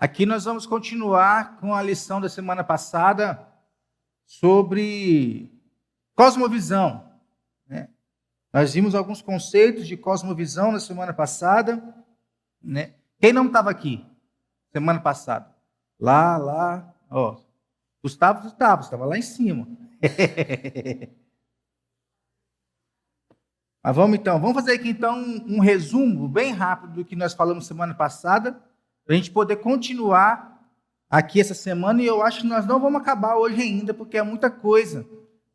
Aqui nós vamos continuar com a lição da semana passada sobre cosmovisão, né? Nós vimos alguns conceitos de cosmovisão na semana passada, né? Quem não estava aqui semana passada? Lá, ó. Gustavo estava lá em cima. Mas vamos fazer aqui então um resumo bem rápido do que nós falamos semana passada, para a gente poder continuar aqui essa semana, e eu acho que nós não vamos acabar hoje ainda, porque é muita coisa.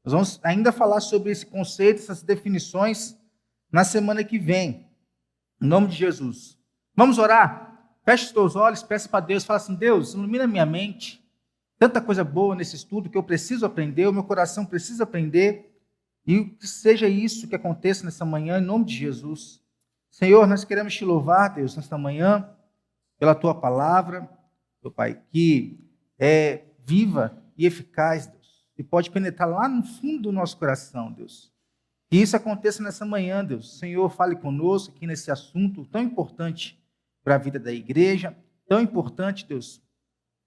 Nós vamos ainda falar sobre esse conceito, essas definições, na semana que vem, em nome de Jesus. Vamos orar? Feche os teus olhos, peça para Deus, fala assim: Deus, ilumina minha mente, tanta coisa boa nesse estudo que eu preciso aprender, o meu coração precisa aprender, e que seja isso que aconteça nessa manhã, em nome de Jesus. Senhor, nós queremos te louvar, Deus, nesta manhã, pela tua palavra, meu Pai, que é viva e eficaz, Deus, e pode penetrar lá no fundo do nosso coração, Deus. Que isso aconteça nessa manhã, Deus. Senhor, fale conosco aqui nesse assunto tão importante para a vida da igreja, tão importante, Deus,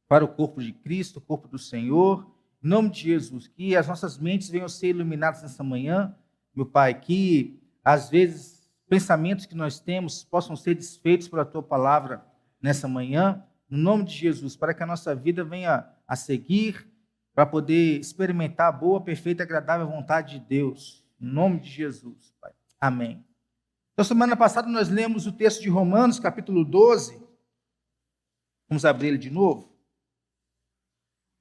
para o corpo de Cristo, o corpo do Senhor. Em nome de Jesus, que as nossas mentes venham a ser iluminadas nessa manhã, meu Pai, que às vezes pensamentos que nós temos possam ser desfeitos pela tua palavra nessa manhã, no nome de Jesus, para que a nossa vida venha a seguir, para poder experimentar a boa, perfeita e agradável vontade de Deus, no nome de Jesus, Pai. Amém. Então, semana passada nós lemos o texto de Romanos, capítulo 12, vamos abrir ele de novo,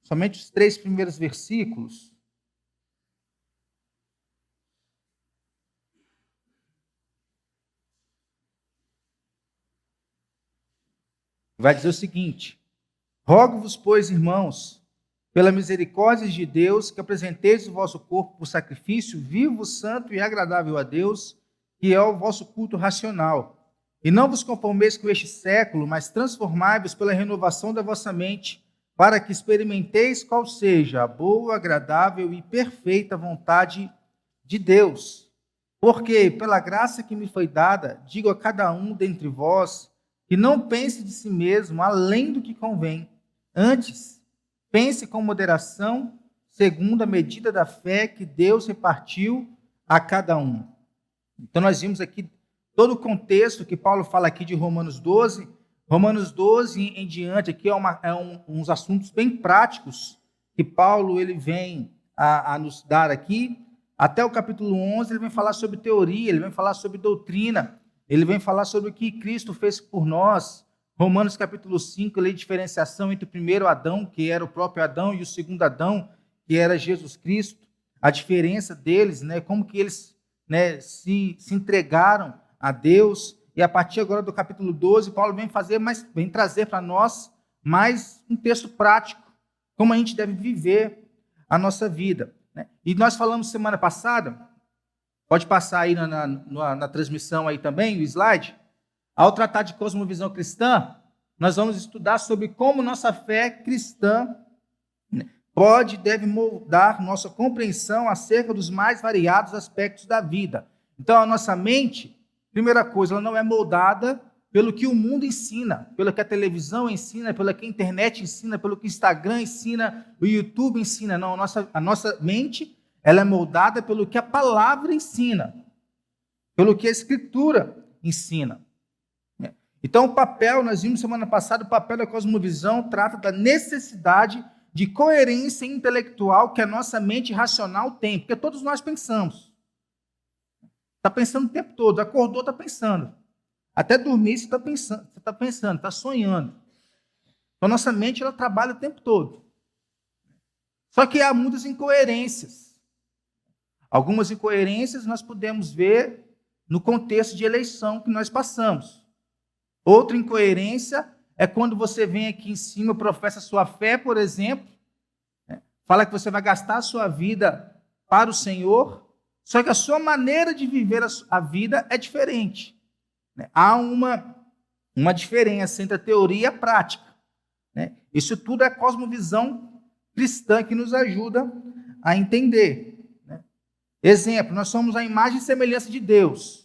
somente os 3 primeiros versículos. Vai dizer o seguinte: rogo-vos, pois, irmãos, pela misericórdia de Deus, que apresenteis o vosso corpo por sacrifício vivo, santo e agradável a Deus, que é o vosso culto racional. E não vos conformeis com este século, mas transformai-vos pela renovação da vossa mente, para que experimenteis qual seja a boa, agradável e perfeita vontade de Deus. Porque, pela graça que me foi dada, digo a cada um dentre vós, que não pense de si mesmo além do que convém. Antes, pense com moderação, segundo a medida da fé que Deus repartiu a cada um. Então, nós vimos aqui todo o contexto que Paulo fala aqui de Romanos 12. Romanos 12 em diante, aqui uns assuntos bem práticos que Paulo ele vem a nos dar aqui. Até o capítulo 11, ele vem falar sobre teoria, ele vem falar sobre doutrina, ele vem falar sobre o que Cristo fez por nós. Romanos capítulo 5, ele diferenciação entre o primeiro Adão, que era o próprio Adão, e o segundo Adão, que era Jesus Cristo. A diferença deles, né, como que eles, né, se entregaram a Deus. E a partir agora do capítulo 12, Paulo vem trazer para nós mais um texto prático, como a gente deve viver a nossa vida, né? E nós falamos semana passada, pode passar aí na transmissão aí também, o slide. Ao tratar de cosmovisão cristã, nós vamos estudar sobre como nossa fé cristã pode e deve moldar nossa compreensão acerca dos mais variados aspectos da vida. Então, a nossa mente, primeira coisa, ela não é moldada pelo que o mundo ensina, pelo que a televisão ensina, pelo que a internet ensina, pelo que o Instagram ensina, o YouTube ensina. Não, a nossa mente, ela é moldada pelo que a palavra ensina, pelo que a Escritura ensina. Então, o papel, nós vimos semana passada, o papel da cosmovisão trata da necessidade de coerência intelectual que a nossa mente racional tem, porque todos nós pensamos. Está pensando o tempo todo, acordou, está pensando. Até dormir, você está pensando, está sonhando. Então, nossa mente, ela trabalha o tempo todo. Só que há muitas incoerências. Algumas incoerências nós podemos ver no contexto de eleição que nós passamos. Outra incoerência é quando você vem aqui em cima, professa a sua fé, por exemplo, né? Fala que você vai gastar a sua vida para o Senhor, só que a sua maneira de viver a vida é diferente, né? Há uma diferença entre a teoria e a prática, né? Isso tudo é a cosmovisão cristã que nos ajuda a entender, né? Exemplo, nós somos a imagem e semelhança de Deus.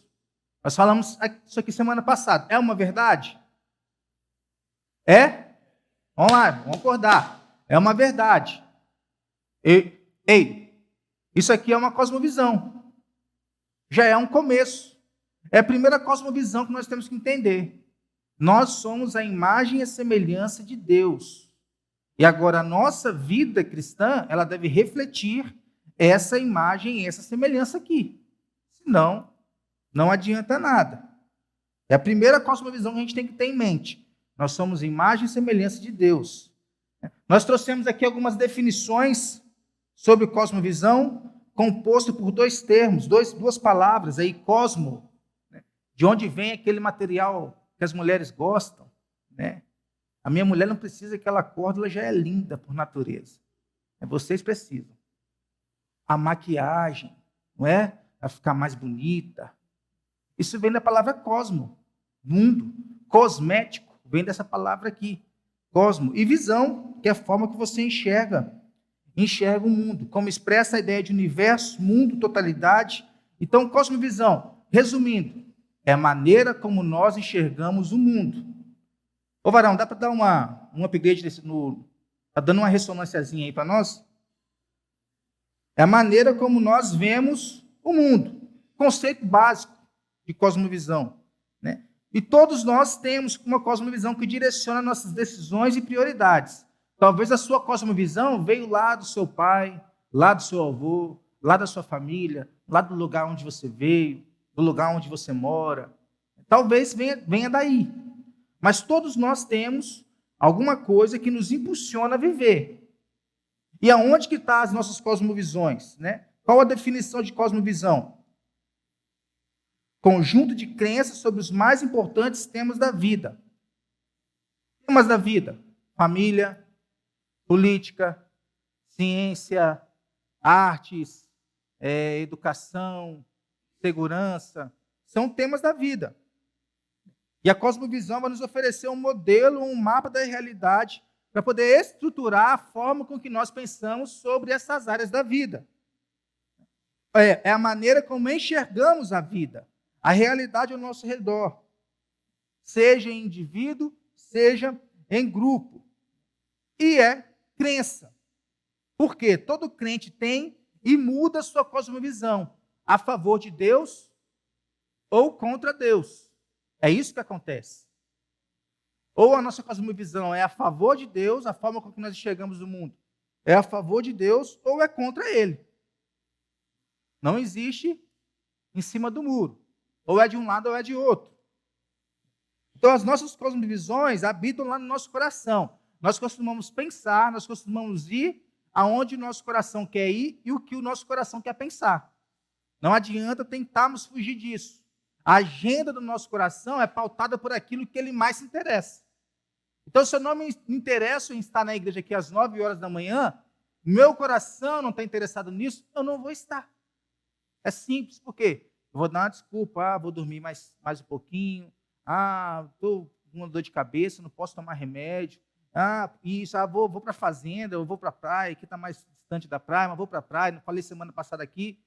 Nós falamos isso aqui semana passada. É uma verdade? É? Vamos lá, vamos acordar. É uma verdade. Ei, isso aqui é uma cosmovisão. Já é um começo. É a primeira cosmovisão que nós temos que entender. Nós somos a imagem e a semelhança de Deus. E agora a nossa vida cristã, ela deve refletir essa imagem e essa semelhança aqui. Senão, não adianta nada. É a primeira cosmovisão que a gente tem que ter em mente. Nós somos imagem e semelhança de Deus. Nós trouxemos aqui algumas definições sobre cosmovisão, composto por dois termos, duas palavras aí, cosmo, né? De onde vem aquele material que as mulheres gostam, né? A minha mulher não precisa que ela acorde, ela já é linda por natureza. Vocês precisam. A maquiagem, não é? Para ficar mais bonita. Isso vem da palavra cosmo, mundo. Cosmético, vem dessa palavra aqui. Cosmo. E visão, que é a forma que você enxerga o mundo. Como expressa a ideia de universo, mundo, totalidade. Então, cosmovisão, resumindo, é a maneira como nós enxergamos o mundo. Ô, Varão, dá para dar um upgrade tá dando uma ressonânciazinha aí para nós? É a maneira como nós vemos o mundo. Conceito básico de cosmovisão, né? E todos nós temos uma cosmovisão que direciona nossas decisões e prioridades. Talvez a sua cosmovisão veio lá do seu pai, lá do seu avô, lá da sua família, lá do lugar onde você veio, do lugar onde você mora. Talvez venha daí. Mas todos nós temos alguma coisa que nos impulsiona a viver. E aonde que estão as nossas cosmovisões, né? Qual a definição de cosmovisão? Conjunto de crenças sobre os mais importantes temas da vida. Temas da vida: família, política, ciência, artes, educação, segurança. São temas da vida. E a cosmovisão vai nos oferecer um modelo, um mapa da realidade para poder estruturar a forma com que nós pensamos sobre essas áreas da vida. É a maneira como enxergamos a vida, a realidade ao nosso redor, seja em indivíduo, seja em grupo. E é crença. Porque todo crente tem e muda sua cosmovisão a favor de Deus ou contra Deus. É isso que acontece. Ou a nossa cosmovisão é a favor de Deus, a forma com que nós enxergamos o mundo é a favor de Deus ou é contra Ele. Não existe em cima do muro. Ou é de um lado ou é de outro. Então as nossas cosmovisões habitam lá no nosso coração. Nós costumamos pensar, nós costumamos ir aonde o nosso coração quer ir e o que o nosso coração quer pensar. Não adianta tentarmos fugir disso. A agenda do nosso coração é pautada por aquilo que ele mais se interessa. Então, se eu não me interesso em estar na igreja aqui às 9 horas da manhã, meu coração não está interessado nisso, eu não vou estar. É simples, por quê? Eu vou dar uma desculpa, vou dormir mais um pouquinho, estou com uma dor de cabeça, não posso tomar remédio, vou para a fazenda, eu vou para a praia, aqui está mais distante da praia, mas vou para a praia, não falei semana passada aqui,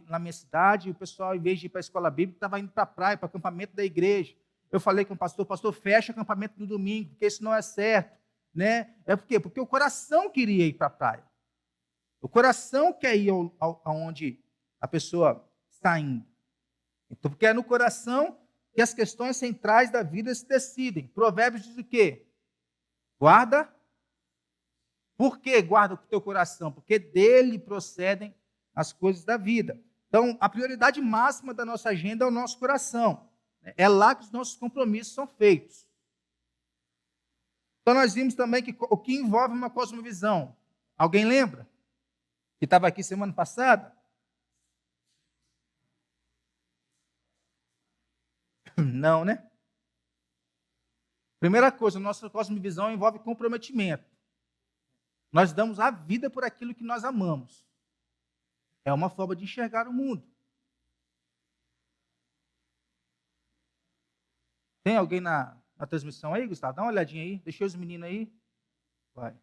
na minha cidade, o pessoal, em vez de ir para a escola bíblica, estava indo para a praia, para o acampamento da igreja. Eu falei com o pastor, fecha o acampamento no domingo, porque isso não é certo. Né? É por quê? Porque o coração queria ir para a praia. O coração quer ir aonde a pessoa está indo. Então, porque é no coração que as questões centrais da vida se decidem. Provérbios diz o quê? Guarda. Por que guarda o teu coração? Porque dele procedem as coisas da vida. Então, a prioridade máxima da nossa agenda é o nosso coração. É lá que os nossos compromissos são feitos. Então, nós vimos também que o que envolve uma cosmovisão. Alguém lembra? Que estava aqui semana passada? Não, né? Primeira coisa, nossa cosmovisão envolve comprometimento. Nós damos a vida por aquilo que nós amamos. É uma forma de enxergar o mundo. Tem alguém na transmissão aí, Gustavo? Dá uma olhadinha aí. Deixa os meninos aí. Vai.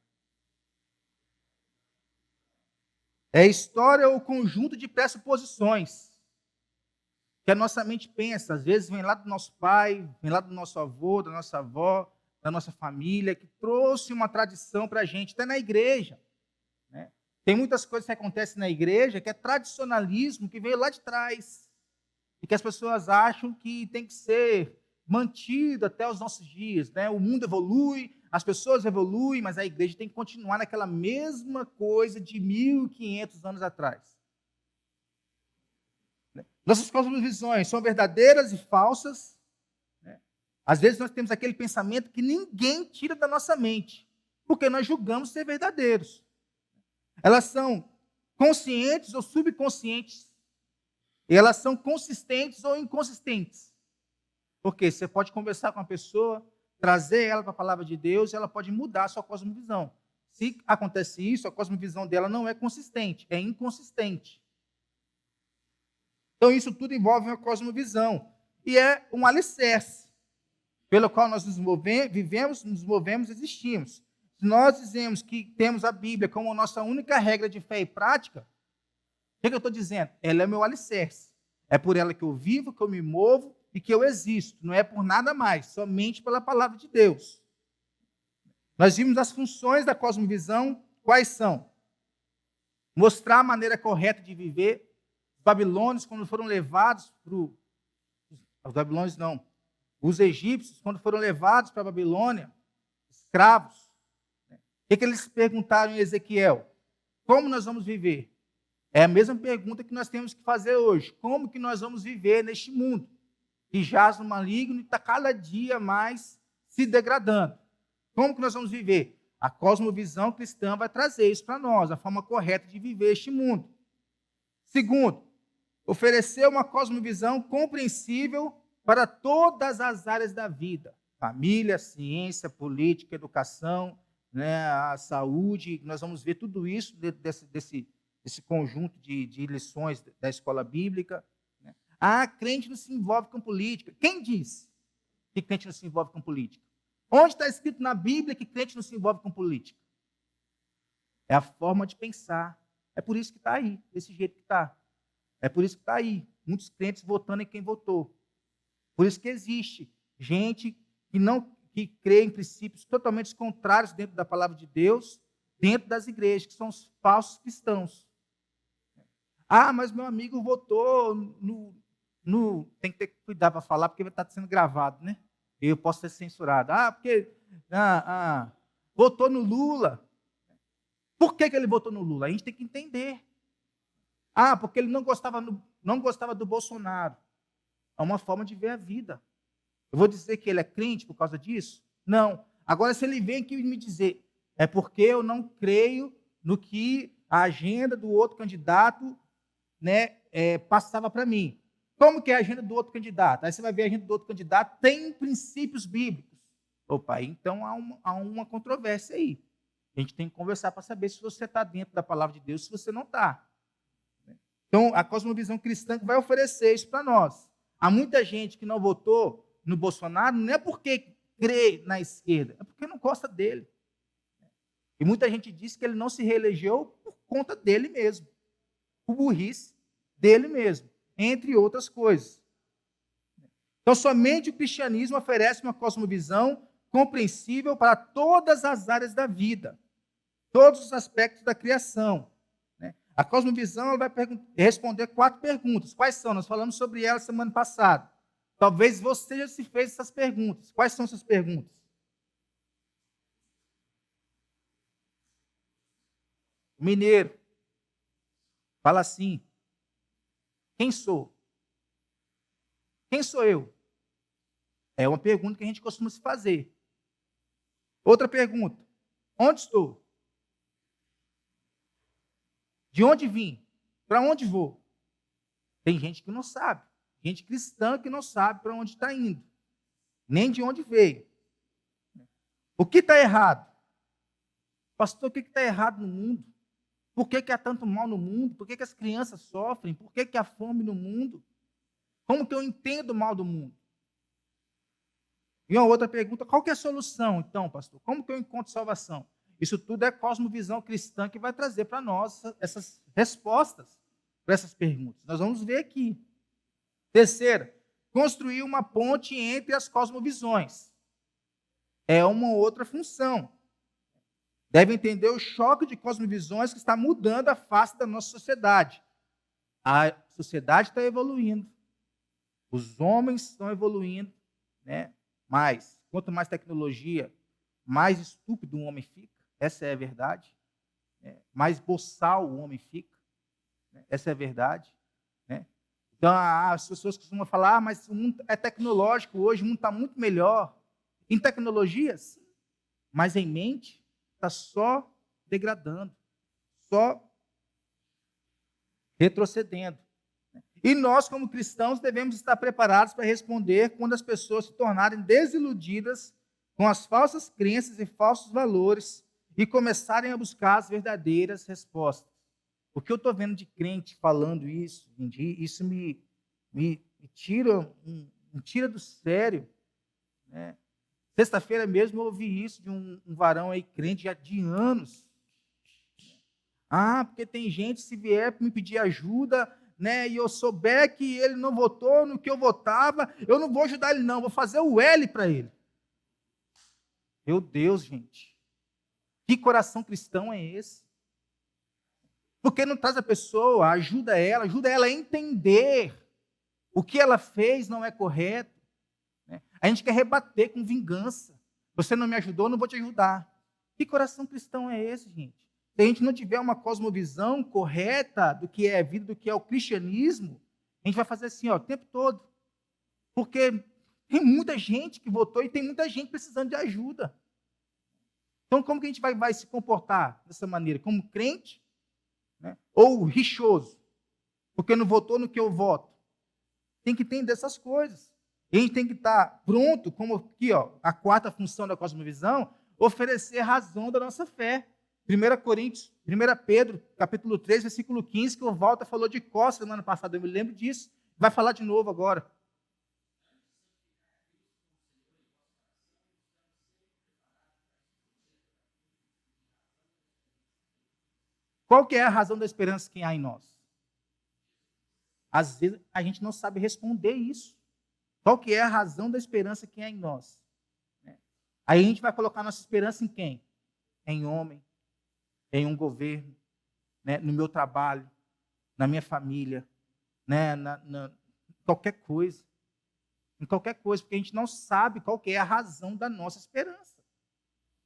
É história ou conjunto de pressuposições que a nossa mente pensa. Às vezes vem lá do nosso pai, vem lá do nosso avô, da nossa avó, da nossa família, que trouxe uma tradição para a gente, até na igreja. Né? Tem muitas coisas que acontecem na igreja que é tradicionalismo, que veio lá de trás, e que as pessoas acham que tem que ser mantido até os nossos dias. Né? O mundo evolui, as pessoas evoluem, mas a igreja tem que continuar naquela mesma coisa de 1.500 anos atrás. Nossas cosmovisões são verdadeiras e falsas. Né? Às vezes nós temos aquele pensamento que ninguém tira da nossa mente, porque nós julgamos ser verdadeiros. Elas são conscientes ou subconscientes. E elas são consistentes ou inconsistentes. Porque você pode conversar com a pessoa, trazer ela para a palavra de Deus, e ela pode mudar a sua cosmovisão. Se acontece isso, a cosmovisão dela não é consistente, é inconsistente. Então, isso tudo envolve uma cosmovisão. E é um alicerce pelo qual nós vivemos, nos movemos, existimos. Se nós dizemos que temos a Bíblia como a nossa única regra de fé e prática, o que eu estou dizendo? Ela é meu alicerce. É por ela que eu vivo, que eu me movo e que eu existo. Não é por nada mais, somente pela palavra de Deus. Nós vimos as funções da cosmovisão, quais são? Mostrar a maneira correta de viver. Os babilônios, quando foram levados para os babilônios não. Os egípcios, quando foram levados para a Babilônia, escravos, o que eles perguntaram em Ezequiel? Como nós vamos viver? É a mesma pergunta que nós temos que fazer hoje. Como que nós vamos viver neste mundo que jaz no maligno e está cada dia mais se degradando? Como que nós vamos viver? A cosmovisão cristã vai trazer isso para nós, a forma correta de viver este mundo. Segundo, oferecer uma cosmovisão compreensível para todas as áreas da vida. Família, ciência, política, educação, né, a saúde. Nós vamos ver tudo isso desse conjunto de lições da escola bíblica. Né? Crente não se envolve com política. Quem diz que crente não se envolve com política? Onde está escrito na Bíblia que crente não se envolve com política? É a forma de pensar. É por isso que está aí, desse jeito que está. É por isso que está aí, muitos crentes votando em quem votou. Por isso que existe gente que crê em princípios totalmente contrários dentro da palavra de Deus, dentro das igrejas, que são os falsos cristãos. Mas meu amigo votou no... Tem que ter cuidado para falar, porque vai estar sendo gravado, né? Eu posso ser censurado. Porque votou no Lula. Por que ele votou no Lula? A gente tem que entender. Porque ele não gostava do Bolsonaro. É uma forma de ver a vida. Eu vou dizer que ele é crente por causa disso? Não. Agora, se ele vem aqui me dizer, é porque eu não creio no que a agenda do outro candidato, né, passava para mim. Como que é a agenda do outro candidato? Aí você vai ver a agenda do outro candidato, tem princípios bíblicos. Opa, então há uma controvérsia aí. A gente tem que conversar para saber se você está dentro da palavra de Deus, se você não está. Então, a cosmovisão cristã vai oferecer isso para nós. Há muita gente que não votou no Bolsonaro, não é porque crê na esquerda, é porque não gosta dele. E muita gente diz que ele não se reelegeu por conta dele mesmo, por burrice dele mesmo, entre outras coisas. Então, somente o cristianismo oferece uma cosmovisão compreensível para todas as áreas da vida, todos os aspectos da criação. A cosmovisão vai responder 4 perguntas. Quais são? Nós falamos sobre elas semana passada. Talvez você já se fez essas perguntas. Quais são essas perguntas? Mineiro fala assim: quem sou? Quem sou eu? É uma pergunta que a gente costuma se fazer. Outra pergunta: onde estou? De onde vim? Para onde vou? Tem gente que não sabe. Gente cristã que não sabe para onde está indo. Nem de onde veio. O que está errado? Pastor, o que está errado no mundo? Por que há tanto mal no mundo? Por que as crianças sofrem? Por que há fome no mundo? Como que eu entendo o mal do mundo? E uma outra pergunta: qual que é a solução, então, pastor? Como que eu encontro salvação? Isso tudo é cosmovisão cristã que vai trazer para nós essas respostas para essas perguntas. Nós vamos ver aqui. Terceira, construir uma ponte entre as cosmovisões. é uma outra função. Deve entender o choque de cosmovisões que está mudando a face da nossa sociedade. A sociedade está evoluindo. Os homens estão evoluindo, né? Mas, quanto mais tecnologia, mais estúpido o homem fica. Essa é a verdade. Mais boçal o homem fica. Essa é a verdade. Né? Então, as pessoas costumam falar, mas o mundo é tecnológico hoje, o mundo está muito melhor. Em tecnologia, sim, mas em mente está só degradando, só retrocedendo. E nós, como cristãos, devemos estar preparados para responder quando as pessoas se tornarem desiludidas com as falsas crenças e falsos valores e começarem a buscar as verdadeiras respostas. O que eu estou vendo de crente falando isso, isso me tira do sério. Né? Sexta-feira mesmo eu ouvi isso de um varão aí crente já de anos. Porque tem gente, se vier me pedir ajuda, né, e eu souber que ele não votou no que eu votava, eu não vou ajudar ele não, vou fazer o L para ele. Meu Deus, gente. Que coração cristão é esse? Porque não traz a pessoa, ajuda ela a entender o que ela fez não é correto. Né? A gente quer rebater com vingança. Você não me ajudou, eu não vou te ajudar. Que coração cristão é esse, gente? Se a gente não tiver uma cosmovisão correta do que é a vida, do que é o cristianismo, a gente vai fazer assim, o tempo todo. Porque tem muita gente que votou e tem muita gente precisando de ajuda. Então, como que a gente vai se comportar dessa maneira? Como crente? Né? Ou rixoso? Porque não votou no que eu voto? Tem que entender essas coisas. E a gente tem que estar pronto, como aqui, a quarta função da cosmovisão, oferecer razão da nossa fé. 1 Pedro, capítulo 3, versículo 15, que o Walter falou de Costa no ano passado, eu me lembro disso. Vai falar de novo agora. Qual que é a razão da esperança que há em nós? Às vezes a gente não sabe responder isso. Qual que é a razão da esperança que há em nós? Aí a gente vai colocar nossa esperança em quem? Em homem, em um governo, né? No meu trabalho, na minha família, né? Qualquer coisa. Em qualquer coisa, porque a gente não sabe qual que é a razão da nossa esperança.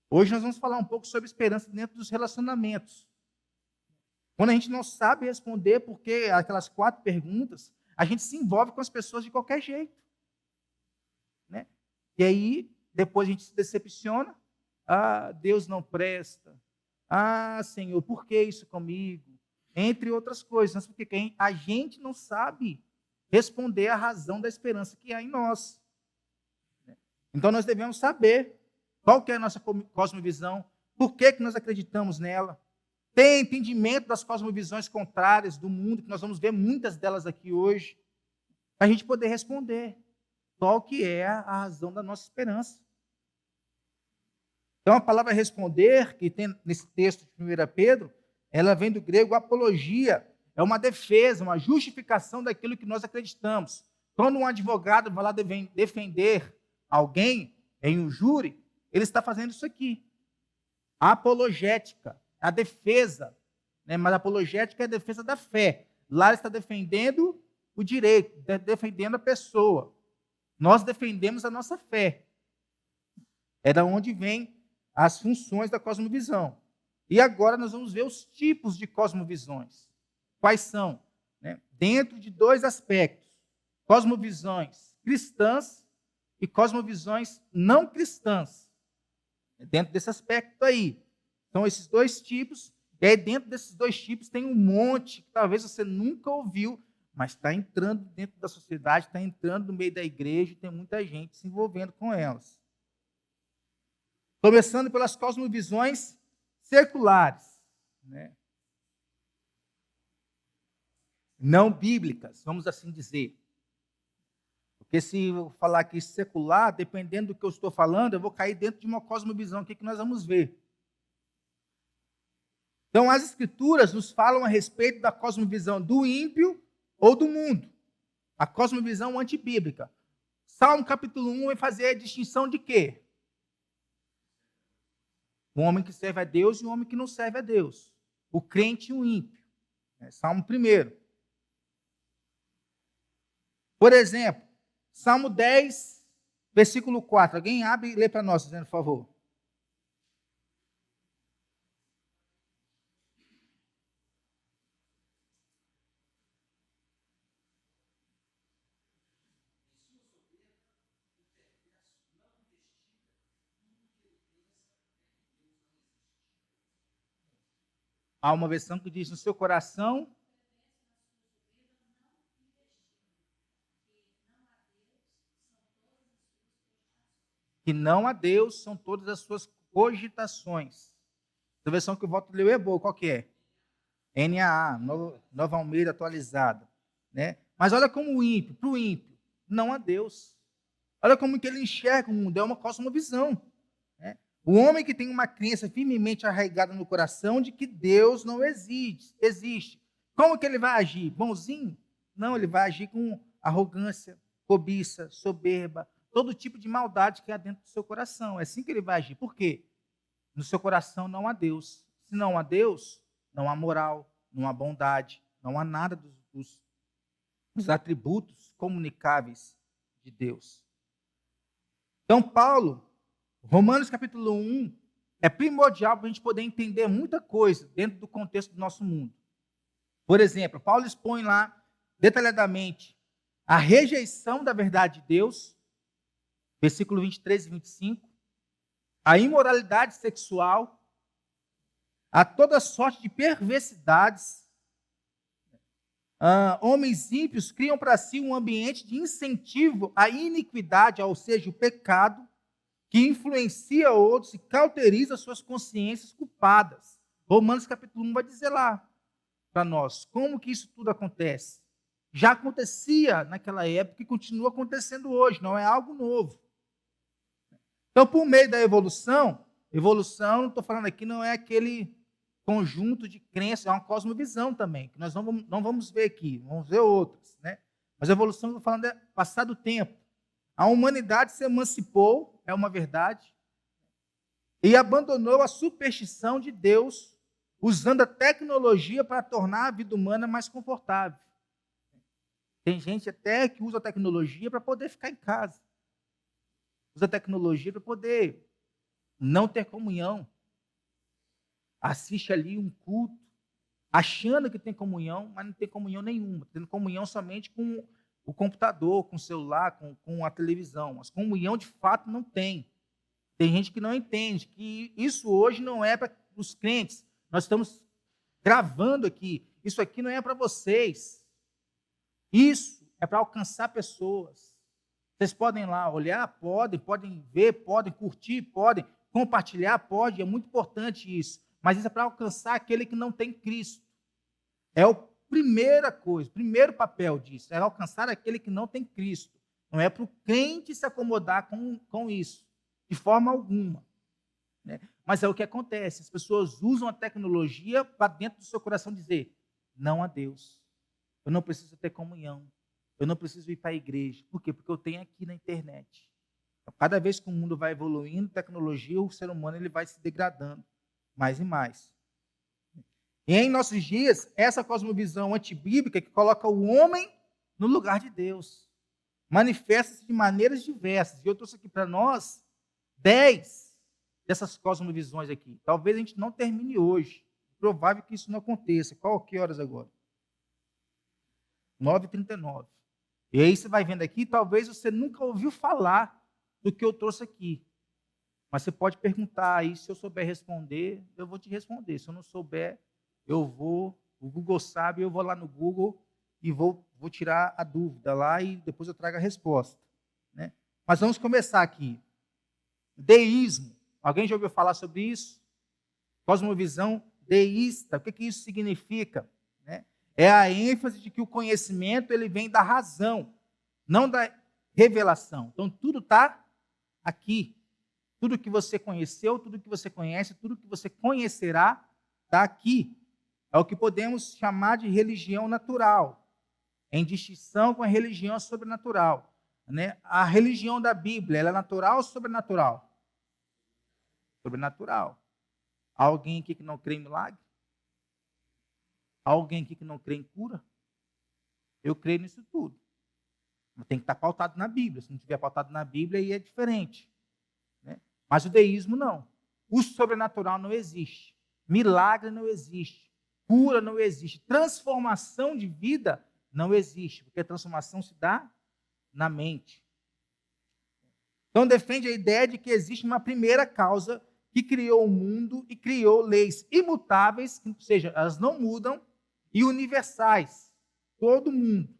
Hoje nós vamos falar um pouco sobre esperança dentro dos relacionamentos. Quando a gente não sabe responder porque aquelas 4 perguntas, a gente se envolve com as pessoas de qualquer jeito. Né? E aí, depois a gente se decepciona. Deus não presta. Senhor, por que isso comigo? Entre outras coisas, porque a gente não sabe responder à razão da esperança que há em nós. Então, nós devemos saber qual que é a nossa cosmovisão, por que nós acreditamos nela. Ter entendimento das cosmovisões contrárias do mundo, que nós vamos ver muitas delas aqui hoje, para a gente poder responder qual que é a razão da nossa esperança. Então, a palavra responder, que tem nesse texto de 1 Pedro, ela vem do grego apologia, é uma defesa, uma justificação daquilo que nós acreditamos. Quando um advogado vai lá defender alguém em um júri, ele está fazendo isso aqui. A apologética, a defesa, né? Mas a apologética é a defesa da fé. Lá ele está defendendo o direito, defendendo a pessoa. Nós defendemos a nossa fé. É da onde vem as funções da cosmovisão. E agora nós vamos ver os tipos de cosmovisões. Quais são? Né? Dentro de 2 aspectos. Cosmovisões cristãs e cosmovisões não cristãs. Dentro desse aspecto aí. São esses 2 tipos. E aí dentro desses 2 tipos tem um monte que talvez você nunca ouviu, mas está entrando dentro da sociedade, está entrando no meio da igreja e tem muita gente se envolvendo com elas. Começando pelas cosmovisões seculares, né? Não bíblicas, vamos assim dizer. Porque se eu falar aqui secular, dependendo do que eu estou falando, eu vou cair dentro de uma cosmovisão aqui que nós vamos ver. Então, as escrituras nos falam a respeito da cosmovisão do ímpio ou do mundo. A cosmovisão antibíblica. Salmo capítulo 1 vai fazer a distinção de quê? Um homem que serve a Deus e um homem que não serve a Deus. O crente e o ímpio. Salmo 1. Por exemplo, Salmo 10, versículo 4. Alguém abre e lê para nós, por favor. Há uma versão que diz: no seu coração que não a Deus são todas as suas cogitações. A versão que eu volto a ler é boa, qual que é? NAA, Nova Almeida atualizada. Né? Mas olha como o ímpio, para o ímpio, não a Deus. Olha como que ele enxerga o mundo, é uma cosmovisão. Né? O homem que tem uma crença firmemente arraigada no coração de que Deus não existe. Como que ele vai agir? Bonzinho? Não, ele vai agir com arrogância, cobiça, soberba, todo tipo de maldade que há dentro do seu coração. É assim que ele vai agir. Por quê? No seu coração não há Deus. Se não há Deus, não há moral, não há bondade, não há nada dos atributos comunicáveis de Deus. Então, Paulo, Romanos capítulo 1, é primordial para a gente poder entender muita coisa dentro do contexto do nosso mundo. Por exemplo, Paulo expõe lá detalhadamente a rejeição da verdade de Deus, versículo 23 e 25, a imoralidade sexual, a toda sorte de perversidades. Homens ímpios criam para si um ambiente de incentivo à iniquidade, ou seja, o pecado, que influencia outros e cauteriza suas consciências culpadas. Romanos capítulo 1 vai dizer lá para nós como que isso tudo acontece. Já acontecia naquela época e continua acontecendo hoje, não é algo novo. Então, por meio da evolução, não estou falando aqui, não é aquele conjunto de crenças, é uma cosmovisão também, que nós não vamos ver aqui, vamos ver outras. Né? Mas a evolução, estou falando, é passar do tempo. A humanidade se emancipou, é uma verdade, e abandonou a superstição de Deus, usando a tecnologia para tornar a vida humana mais confortável. Tem gente até que usa a tecnologia para poder ficar em casa. Usa a tecnologia para poder não ter comunhão. Assiste ali um culto, achando que tem comunhão, mas não tem comunhão nenhuma. Tendo comunhão somente com o computador, com o celular, com a televisão. Mas comunhão, de fato, não tem. Tem gente que não entende que isso hoje não é para os crentes. Nós estamos gravando aqui. Isso aqui não é para vocês. Isso é para alcançar pessoas. Vocês podem lá olhar? Podem ver, podem curtir, podem compartilhar, pode. É muito importante isso. Mas isso é para alcançar aquele que não tem Cristo. É a primeira coisa, o primeiro papel disso, é alcançar aquele que não tem Cristo. Não é para o crente se acomodar com isso, de forma alguma. Né? Mas é o que acontece, as pessoas usam a tecnologia para dentro do seu coração dizer, não a Deus. Eu não preciso ter comunhão, eu não preciso ir para a igreja. Por quê? Porque eu tenho aqui na internet. Então, cada vez que o mundo vai evoluindo, tecnologia, o ser humano ele vai se degradando mais e mais. E em nossos dias, essa cosmovisão antibíblica que coloca o homem no lugar de Deus, manifesta-se de maneiras diversas. E eu trouxe aqui para nós 10 dessas cosmovisões aqui. Talvez a gente não termine hoje. É provável que isso não aconteça. Que horas agora? 9h39. E aí você vai vendo aqui, talvez você nunca ouviu falar do que eu trouxe aqui. Mas você pode perguntar aí, se eu souber responder, eu vou te responder. Se eu não souber, o Google sabe, eu vou lá no Google e vou tirar a dúvida lá e depois eu trago a resposta. Né? Mas vamos começar aqui. Deísmo. Alguém já ouviu falar sobre isso? Cosmovisão deísta. O que isso significa? Né? É a ênfase de que o conhecimento ele vem da razão, não da revelação. Então, tudo está aqui. Tudo que você conheceu, tudo que você conhece, tudo que você conhecerá, está aqui. É o que podemos chamar de religião natural, em distinção com a religião sobrenatural. Né? A religião da Bíblia, ela é natural ou sobrenatural? Sobrenatural. Há alguém aqui que não crê em milagre? Há alguém aqui que não crê em cura? Eu creio nisso tudo. Mas tem que estar pautado na Bíblia. Se não estiver pautado na Bíblia, aí é diferente. Né? Mas o deísmo não. O sobrenatural não existe. Milagre não existe. Cura não existe. Transformação de vida não existe. Porque a transformação se dá na mente. Então defende a ideia de que existe uma primeira causa que criou o mundo e criou leis imutáveis, ou seja, elas não mudam, e universais. Todo mundo.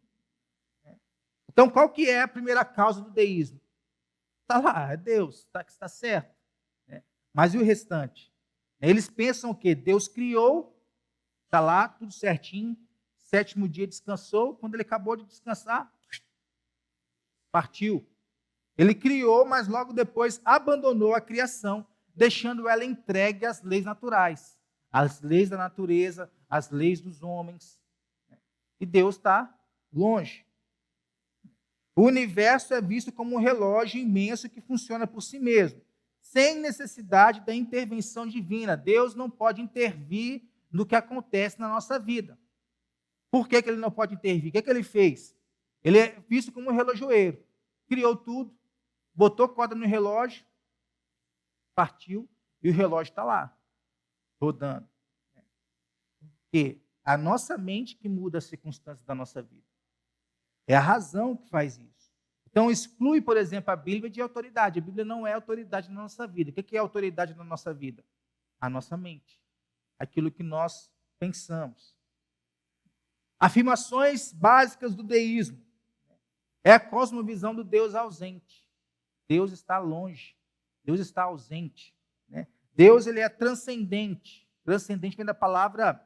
Então, qual que é a primeira causa do deísmo? Está lá, é Deus, está certo. Mas e o restante? Eles pensam o quê? Deus criou, está lá, tudo certinho, sétimo dia descansou, quando ele acabou de descansar, partiu. Ele criou, mas logo depois abandonou a criação, deixando ela entregue às leis naturais, às leis da natureza, às leis dos homens. E Deus está longe. O universo é visto como um relógio imenso que funciona por si mesmo, sem necessidade da intervenção divina. Deus não pode intervir no que acontece na nossa vida. Por que ele não pode intervir? O que ele fez? Ele é visto como um relojoeiro. Criou tudo, botou corda no relógio, partiu, e o relógio está lá, rodando. Porque a nossa mente que muda as circunstâncias da nossa vida. É a razão que faz isso. Então, exclui, por exemplo, a Bíblia de autoridade. A Bíblia não é autoridade na nossa vida. O que é autoridade na nossa vida? A nossa mente. Aquilo que nós pensamos. Afirmações básicas do deísmo. É a cosmovisão do Deus ausente. Deus está longe. Deus está ausente. Deus ele é transcendente. Transcendente vem da palavra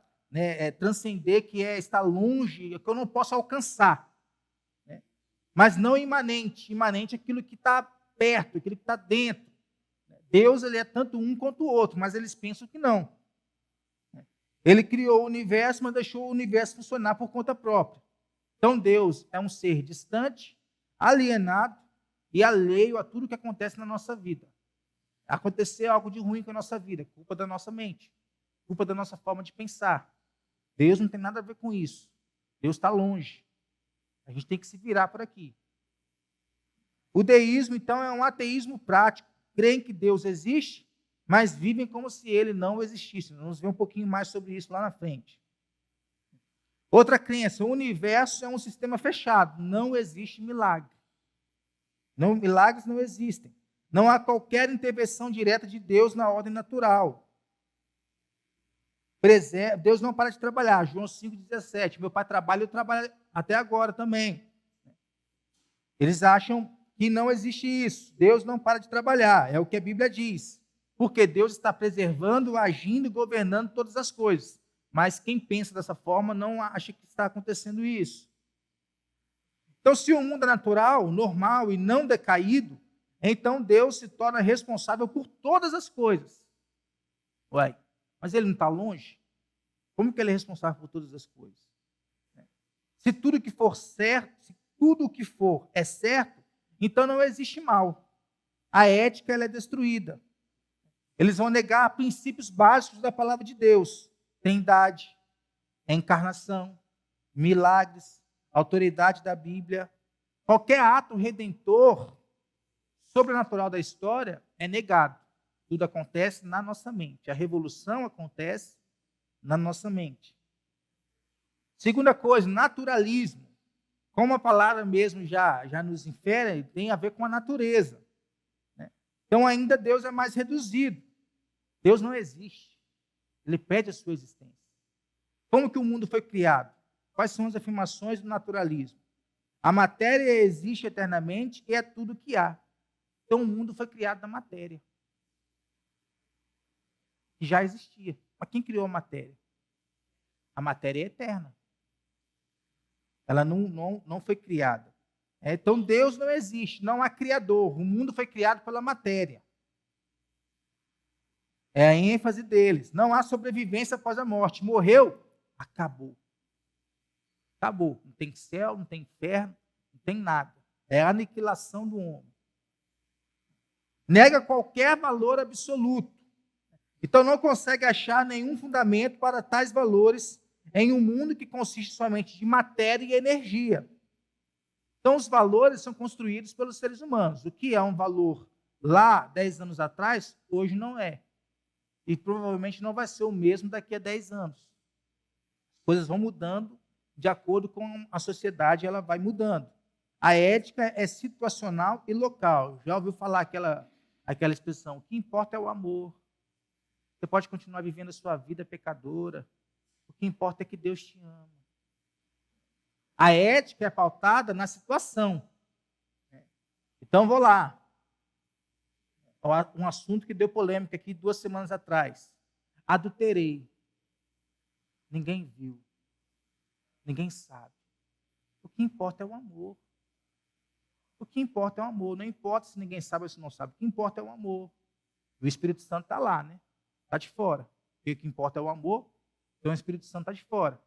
transcender, que é estar longe, que eu não posso alcançar. Mas não imanente. Imanente é aquilo que está perto, aquilo que está dentro. Deus ele é tanto um quanto o outro, mas eles pensam que não. Ele criou o universo, mas deixou o universo funcionar por conta própria. Então Deus é um ser distante, alienado e alheio a tudo que acontece na nossa vida. Aconteceu algo de ruim com a nossa vida, culpa da nossa mente, culpa da nossa forma de pensar. Deus não tem nada a ver com isso. Deus está longe. A gente tem que se virar por aqui. O deísmo, então, é um ateísmo prático. Creem que Deus existe, mas vivem como se ele não existisse. Vamos ver um pouquinho mais sobre isso lá na frente. Outra crença, o universo é um sistema fechado. Não existe milagre. Não, milagres não existem. Não há qualquer intervenção direta de Deus na ordem natural. Deus não para de trabalhar. João 5,17. Meu pai trabalha, eu trabalho até agora também. Eles acham que não existe isso. Deus não para de trabalhar. É o que a Bíblia diz. Porque Deus está preservando, agindo e governando todas as coisas. Mas quem pensa dessa forma não acha que está acontecendo isso. Então, se o mundo é natural, normal e não decaído, então Deus se torna responsável por todas as coisas. Ué, mas ele não está longe? Como que ele é responsável por todas as coisas? Se tudo que for certo, se tudo o que for é certo, então não existe mal. A ética ela é destruída. Eles vão negar princípios básicos da palavra de Deus. Trindade, encarnação, milagres, autoridade da Bíblia. Qualquer ato redentor, sobrenatural da história, é negado. Tudo acontece na nossa mente. A revolução acontece na nossa mente. Segunda coisa, naturalismo. Como a palavra mesmo já nos infere, tem a ver com a natureza. Então ainda Deus é mais reduzido. Deus não existe. Ele pede a sua existência. Como que o mundo foi criado? Quais são as afirmações do naturalismo? A matéria existe eternamente e é tudo que há. Então o mundo foi criado da matéria. Que já existia. Mas quem criou a matéria? A matéria é eterna. Ela não foi criada. Então Deus não existe, não há criador. O mundo foi criado pela matéria. É a ênfase deles. Não há sobrevivência após a morte. Morreu, acabou. Acabou. Não tem céu, não tem inferno, não tem nada. É a aniquilação do homem. Nega qualquer valor absoluto. Então não consegue achar nenhum fundamento para tais valores em um mundo que consiste somente de matéria e energia. Então os valores são construídos pelos seres humanos. O que é um valor lá 10 anos atrás, hoje não é. E provavelmente não vai ser o mesmo daqui a 10 anos. As coisas vão mudando de acordo com a sociedade, ela vai mudando. A ética é situacional e local. Já ouviu falar aquela expressão? O que importa é o amor. Você pode continuar vivendo a sua vida pecadora. O que importa é que Deus te ama. A ética é pautada na situação. Então, vou lá. Um assunto que deu polêmica aqui 2 semanas atrás. Adulterei. Ninguém viu. Ninguém sabe. O que importa é o amor. O que importa é o amor. Não importa se ninguém sabe ou se não sabe. O que importa é o amor. O Espírito Santo está lá, né? Está de fora. O que importa é o amor. Então o Espírito Santo está de fora.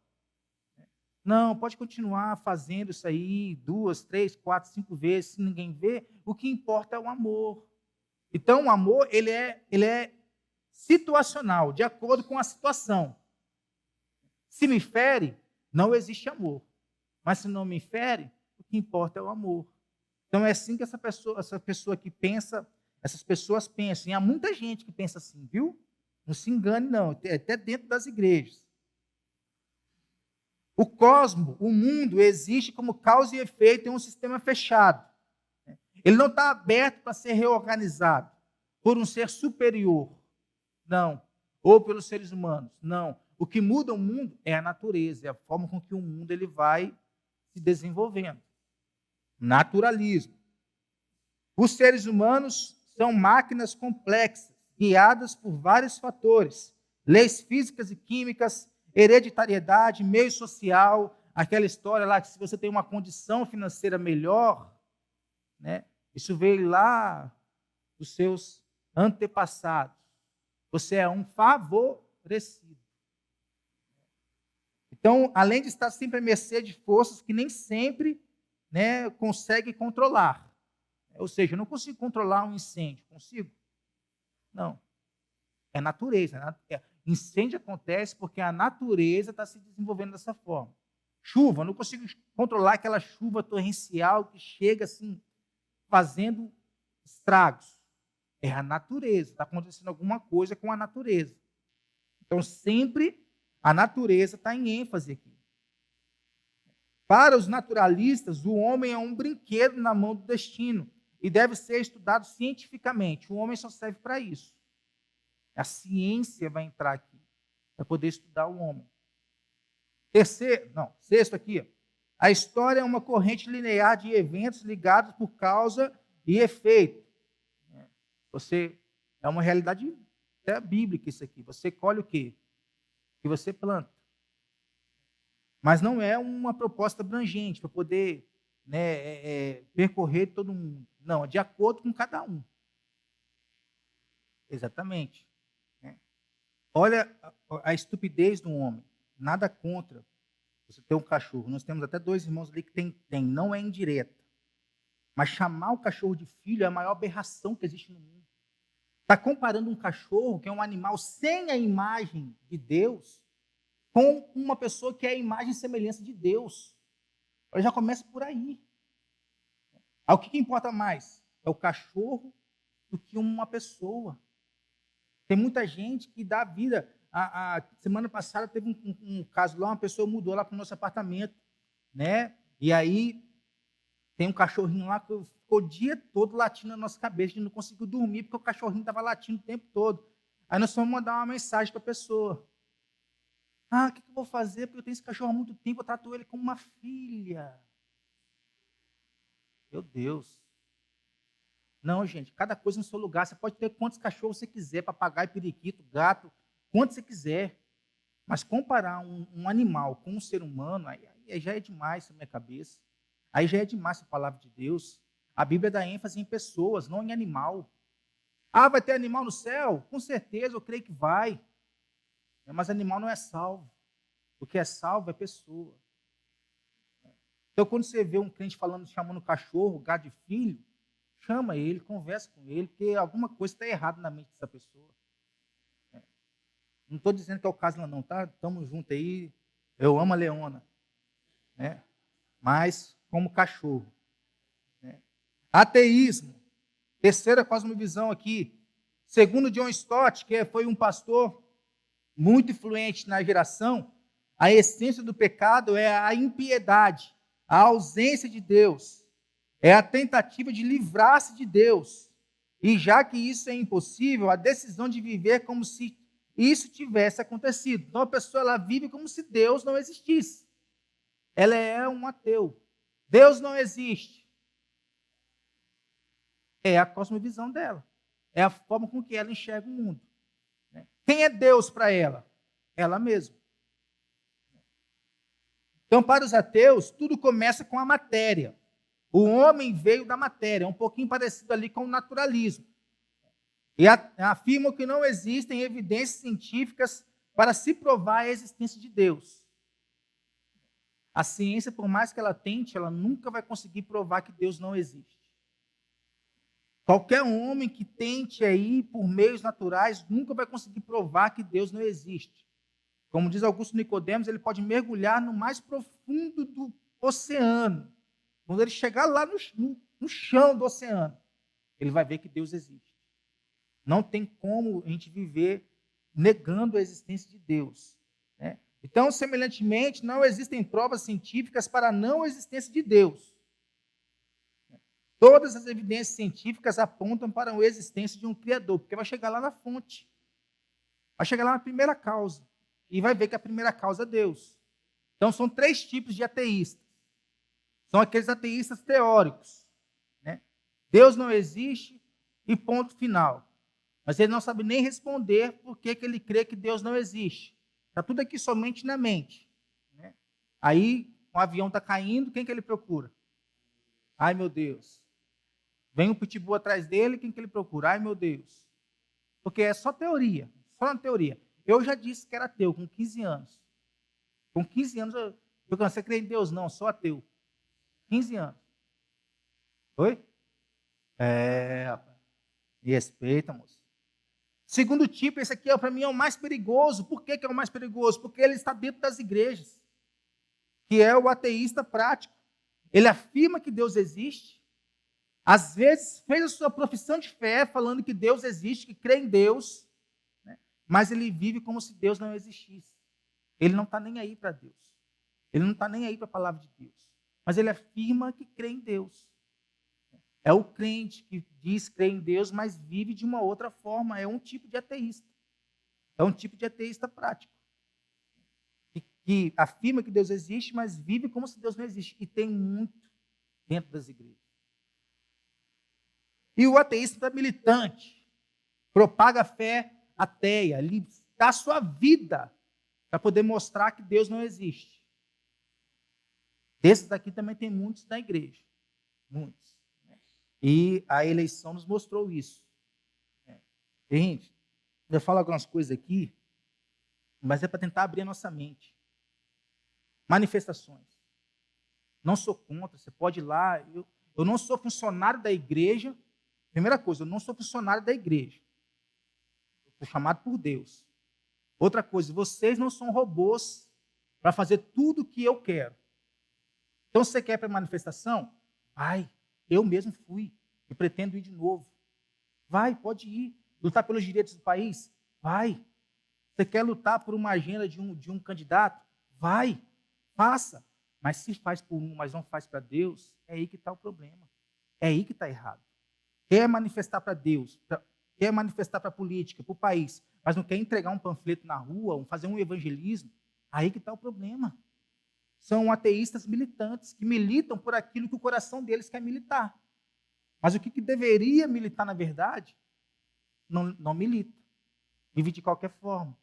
Não, pode continuar fazendo isso aí 2, 3, 4, 5 vezes. Se ninguém vê, o que importa é o amor. Então o amor ele é situacional, de acordo com a situação. Se me fere, não existe amor. Mas se não me fere, o que importa é o amor. Então é assim que essa pessoa que pensa, essas pessoas pensam. E há muita gente que pensa assim, viu? Não se engane, não. Até dentro das igrejas. O cosmos, o mundo, existe como causa e efeito em um sistema fechado. Ele não está aberto para ser reorganizado por um ser superior. Não. Ou pelos seres humanos. Não. O que muda o mundo é a natureza, é a forma com que o mundo ele vai se desenvolvendo. Naturalismo. Os seres humanos são máquinas complexas, guiadas por vários fatores, leis físicas e químicas, hereditariedade, meio social, aquela história lá que se você tem uma condição financeira melhor, né, isso veio lá dos seus antepassados. Você é um favorecido. Então, além de estar sempre à mercê de forças que nem sempre, né, consegue controlar. Ou seja, eu não consigo controlar um incêndio. Consigo? Não. É natureza. Incêndio acontece porque a natureza está se desenvolvendo dessa forma. Chuva, eu não consigo controlar aquela chuva torrencial que chega assim, fazendo estragos. É a natureza. Está acontecendo alguma coisa com a natureza. Então, sempre a natureza está em ênfase aqui. Para os naturalistas, o homem é um brinquedo na mão do destino e deve ser estudado cientificamente. O homem só serve para isso. A ciência vai entrar aqui para poder estudar o homem. Sexto aqui. A história é uma corrente linear de eventos ligados por causa e efeito. Você é uma realidade até bíblica isso aqui. Você colhe o quê? O que você planta. Mas não é uma proposta abrangente para poder, né, percorrer todo mundo. Não, é de acordo com cada um. Exatamente. Olha a estupidez do homem. Nada contra você ter um cachorro. Nós temos até 2 irmãos ali que tem. Não é indireta. Mas chamar o cachorro de filho é a maior aberração que existe no mundo. Está comparando um cachorro, que é um animal sem a imagem de Deus, com uma pessoa que é a imagem e semelhança de Deus. Ela já começa por aí. O que importa mais? É o cachorro do que uma pessoa. Tem muita gente que dá vida. A semana passada teve um caso lá, uma pessoa mudou lá para o nosso apartamento, né? E aí tem um cachorrinho lá que ficou o dia todo latindo na nossa cabeça, a gente não conseguiu dormir porque o cachorrinho estava latindo o tempo todo. Aí nós fomos mandar uma mensagem para a pessoa. O que eu vou fazer? Porque eu tenho esse cachorro há muito tempo, eu trato ele como uma filha. Meu Deus. Não, gente, cada coisa no seu lugar. Você pode ter quantos cachorros você quiser, papagaio, periquito, gato, quantos você quiser. Mas comparar um animal com um ser humano, aí já é demais na minha cabeça. Aí já é demais a palavra de Deus. A Bíblia dá ênfase em pessoas, não em animal. Vai ter animal no céu? Com certeza, eu creio que vai. Mas animal não é salvo. O que é salvo é pessoa. Então, quando você vê um crente chamando cachorro, gato de filho, chama ele, conversa com ele, porque alguma coisa está errada na mente dessa pessoa. Não estou dizendo que é o caso lá não, tá? Estamos juntos aí. Eu amo a Leona, né? Mas como cachorro. Né? Ateísmo. Terceira cosmovisão aqui. Segundo John Stott, que foi um pastor muito influente na geração, a essência do pecado é a impiedade, a ausência de Deus. É a tentativa de livrar-se de Deus. E já que isso é impossível, a decisão de viver como se isso tivesse acontecido. Então a pessoa ela vive como se Deus não existisse. Ela é um ateu. Deus não existe. É a cosmovisão dela. É a forma com que ela enxerga o mundo. Quem é Deus para ela? Ela mesma. Então, para os ateus, tudo começa com a matéria. O homem veio da matéria, é um pouquinho parecido ali com o naturalismo. E afirmam que não existem evidências científicas para se provar a existência de Deus. A ciência, por mais que ela tente, ela nunca vai conseguir provar que Deus não existe. Qualquer homem que tente aí, por meios naturais, nunca vai conseguir provar que Deus não existe. Como diz Augusto Nicodemos, ele pode mergulhar no mais profundo do oceano. Quando ele chegar lá no chão do oceano, ele vai ver que Deus existe. Não tem como a gente viver negando a existência de Deus. Né? Então, semelhantemente, não existem provas científicas para a não existência de Deus. Todas as evidências científicas apontam para a existência de um Criador, porque vai chegar lá na fonte. Vai chegar lá na primeira causa. E vai ver que a primeira causa é Deus. Então, são 3 tipos de ateístas. São aqueles ateístas teóricos. Né? Deus não existe e ponto final. Mas ele não sabe nem responder por que ele crê que Deus não existe. Está tudo aqui somente na mente. Né? Aí, um avião está caindo, quem que ele procura? Ai, meu Deus. Vem um pitbull atrás dele, quem que ele procura? Ai, meu Deus. Porque é só teoria, só na teoria. Eu já disse que era ateu com 15 anos. Com 15 anos, eu cansei de crer em Deus, não, sou ateu. 15 anos. Oi? Rapaz. Me respeita, moço. Segundo tipo, esse aqui para mim é o mais perigoso. Por que é o mais perigoso? Porque ele está dentro das igrejas. Que é o ateísta prático. Ele afirma que Deus existe. Às vezes fez a sua profissão de fé falando que Deus existe, que crê em Deus. Né? Mas ele vive como se Deus não existisse. Ele não está nem aí para Deus. Ele não está nem aí para a palavra de Deus. Mas ele afirma que crê em Deus. É o crente que diz crer em Deus, mas vive de uma outra forma. É um tipo de ateísta. É um tipo de ateísta prático. Que afirma que Deus existe, mas vive como se Deus não existe. E tem muito dentro das igrejas. E o ateísta militante propaga a fé ateia. Ele dá a sua vida para poder mostrar que Deus não existe. Desses aqui também tem muitos na igreja. Muitos. E a eleição nos mostrou isso. Gente, eu falo algumas coisas aqui, mas é para tentar abrir a nossa mente. Manifestações. Não sou contra, você pode ir lá. Eu não sou funcionário da igreja. Primeira coisa, eu não sou funcionário da igreja. Eu sou chamado por Deus. Outra coisa, vocês não são robôs para fazer tudo o que eu quero. Então, se você quer para manifestação? Vai. Eu mesmo fui e pretendo ir de novo. Vai, pode ir. Lutar pelos direitos do país? Vai. Você quer lutar por uma agenda de um candidato? Vai, faça. Mas se faz por um, mas não faz para Deus, é aí que está o problema. É aí que está errado. Quer manifestar para Deus, quer manifestar para a política, para o país, mas não quer entregar um panfleto na rua, fazer um evangelismo, aí que está o problema. São ateístas militantes que militam por aquilo que o coração deles quer militar. Mas o que deveria militar, na verdade, não milita. Vive de qualquer forma.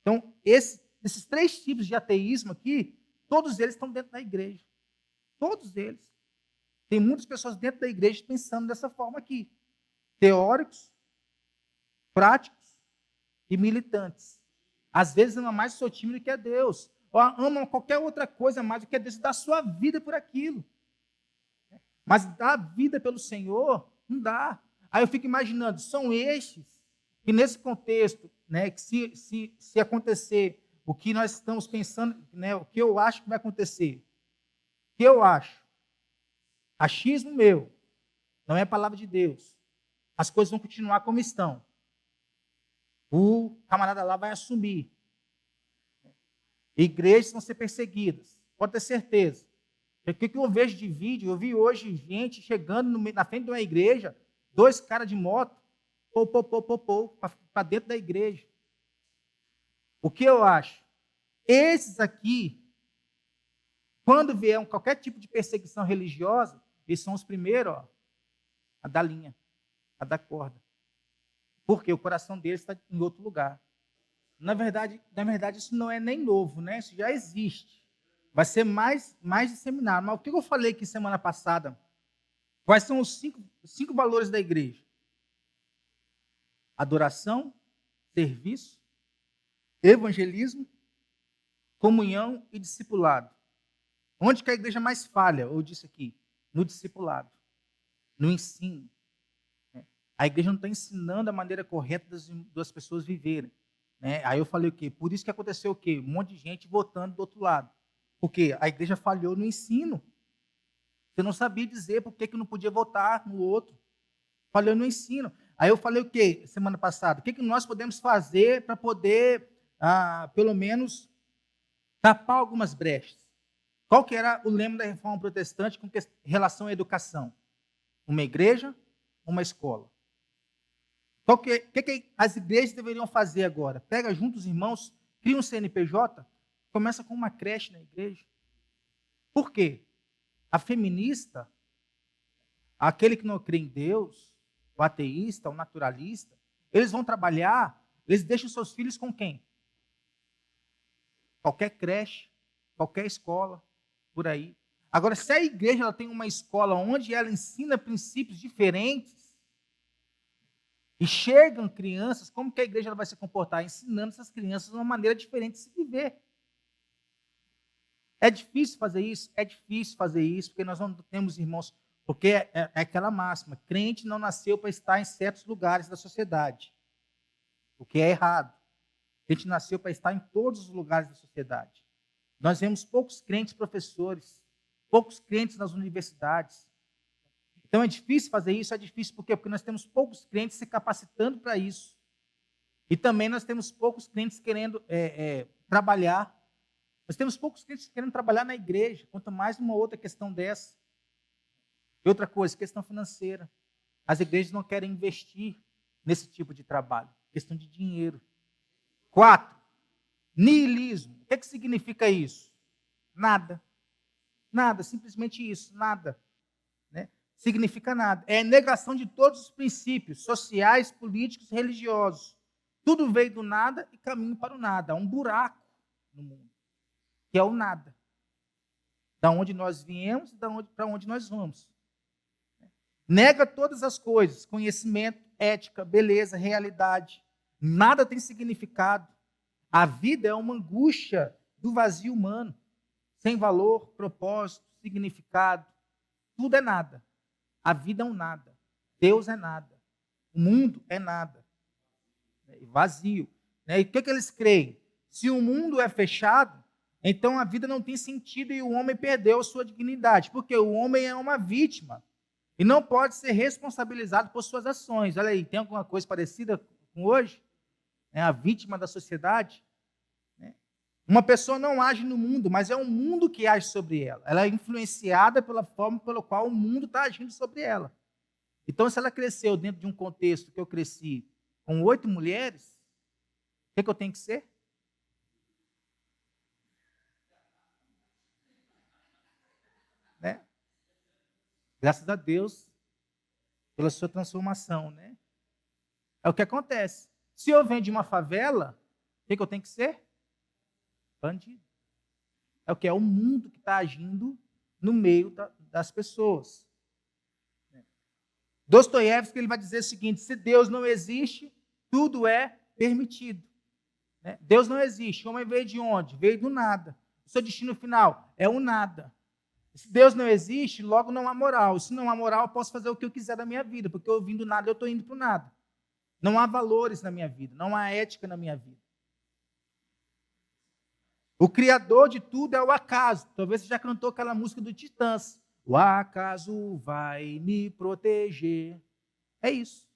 Então, esses 3 tipos de ateísmo aqui, todos eles estão dentro da igreja. Todos eles. Tem muitas pessoas dentro da igreja pensando dessa forma aqui. Teóricos, práticos e militantes. Às vezes ama mais o seu time do que a Deus. Ou ama qualquer outra coisa mais do que a Deus. Dá a sua vida por aquilo. Mas dar a vida pelo Senhor, não dá. Aí eu fico imaginando, são estes que nesse contexto, né, que se acontecer o que nós estamos pensando, né, o que eu acho que vai acontecer, o que eu acho, achismo meu, não é a palavra de Deus, as coisas vão continuar como estão. O camarada lá vai assumir. Igrejas vão ser perseguidas, pode ter certeza. O que eu vejo de vídeo, eu vi hoje gente chegando na frente de uma igreja, 2 caras de moto, para dentro da igreja. O que eu acho? Esses aqui, quando vier qualquer tipo de perseguição religiosa, eles são os primeiros a dar linha, a dar corda. Porque o coração deles está em outro lugar. Na verdade, isso não é nem novo, né? Isso já existe. Vai ser mais disseminado. Mas o que eu falei aqui semana passada? Quais são os cinco valores da igreja? Adoração, serviço, evangelismo, comunhão e discipulado. Onde que a igreja mais falha? Eu disse aqui, no discipulado, no ensino. A igreja não está ensinando a maneira correta das pessoas viverem. Né? Aí eu falei o quê? Por isso que aconteceu o quê? Um monte de gente votando do outro lado. Porque a igreja falhou no ensino. Você não sabia dizer por que não podia votar no outro. Falhou no ensino. Aí eu falei o quê semana passada? O que nós podemos fazer para poder, pelo menos, tapar algumas brechas? Qual que era o lema da Reforma Protestante com relação à educação? Uma igreja, uma escola. O que as igrejas deveriam fazer agora? Pega junto os irmãos, cria um CNPJ, começa com uma creche na igreja. Por quê? A feminista, aquele que não crê em Deus, o ateísta, o naturalista, eles vão trabalhar, eles deixam seus filhos com quem? Qualquer creche, qualquer escola, por aí. Agora, se a igreja ela tem uma escola onde ela ensina princípios diferentes, e chegam crianças, como que a igreja vai se comportar? Ensinando essas crianças uma maneira diferente de se viver. É difícil fazer isso? É difícil fazer isso, porque nós não temos irmãos, porque é aquela máxima, crente não nasceu para estar em certos lugares da sociedade, o que é errado. Crente nasceu para estar em todos os lugares da sociedade. Nós vemos poucos crentes professores, poucos crentes nas universidades. Então é difícil fazer isso, é difícil por quê? Porque nós temos poucos crentes se capacitando para isso. E também nós temos poucos crentes querendo trabalhar. Nós temos poucos crentes querendo trabalhar na igreja, quanto mais uma outra questão dessa. E outra coisa, questão financeira. As igrejas não querem investir nesse tipo de trabalho, questão de dinheiro. 4, niilismo. O que significa isso? Nada. Nada, simplesmente isso, nada. Né? Significa nada. É negação de todos os princípios sociais, políticos, religiosos. Tudo veio do nada e caminho para o nada. Há um buraco no mundo, que é o nada. Da onde nós viemos e para onde nós vamos. Nega todas as coisas, conhecimento, ética, beleza, realidade. Nada tem significado. A vida é uma angústia do vazio humano, sem valor, propósito, significado. Tudo é nada. A vida é um nada. Deus é nada. O mundo é nada. Vazio. E o que eles creem? Se o mundo é fechado, então a vida não tem sentido e o homem perdeu a sua dignidade, porque o homem é uma vítima e não pode ser responsabilizado por suas ações. Olha aí, tem alguma coisa parecida com hoje? A vítima da sociedade. Uma pessoa não age no mundo, mas é o mundo que age sobre ela. Ela é influenciada pela forma pela qual o mundo está agindo sobre ela. Então, se ela cresceu dentro de um contexto que eu cresci com 8 mulheres, o que eu tenho que ser? Né? Graças a Deus pela sua transformação. Né? É o que acontece. Se eu venho de uma favela, o que eu tenho que ser? Bandido. É o que? É o mundo que está agindo no meio das pessoas. Dostoiévski ele vai dizer o seguinte: se Deus não existe, tudo é permitido. Deus não existe. O homem veio de onde? Veio do nada. O seu destino final é o nada. Se Deus não existe, logo não há moral. Se não há moral, eu posso fazer o que eu quiser da minha vida, porque eu vim do nada, eu estou indo para o nada. Não há valores na minha vida, não há ética na minha vida. O criador de tudo é o acaso. Talvez você já cantou aquela música do Titãs. O acaso vai me proteger. É isso.